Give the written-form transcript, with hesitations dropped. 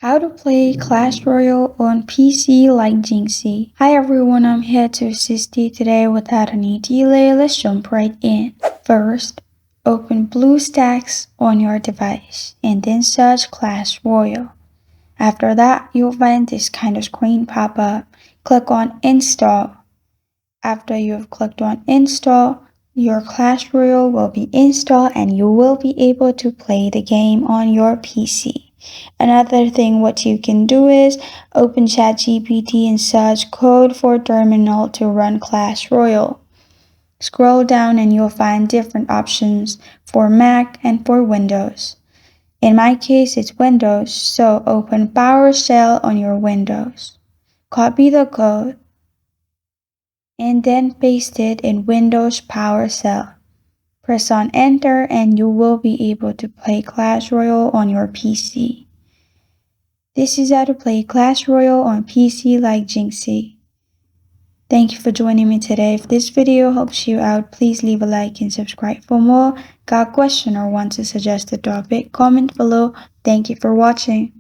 How to play Clash Royale on PC like Jynxzi. Hi everyone, I'm here to assist you today without any delay. Let's jump right in. First, open BlueStacks on your device and then search Clash Royale. After that, you'll find this kind of screen pop up. Click on Install. After you've clicked on Install, your Clash Royale will be installed and you will be able to play the game on your PC. Another thing what you can do is open ChatGPT and search code for terminal to run Clash Royale. Scroll down and you'll find different options for Mac and for Windows. In my case, it's Windows, so open PowerShell on your Windows. Copy the code and then paste it in Windows PowerShell. Press on enter and you will be able to play Clash Royale on your PC. This is how to play Clash Royale on PC like Jynxzi. Thank you for joining me today. If this video helps you out, please leave a like and subscribe for more. Got a question or want to suggest a topic? Comment below. Thank you for watching.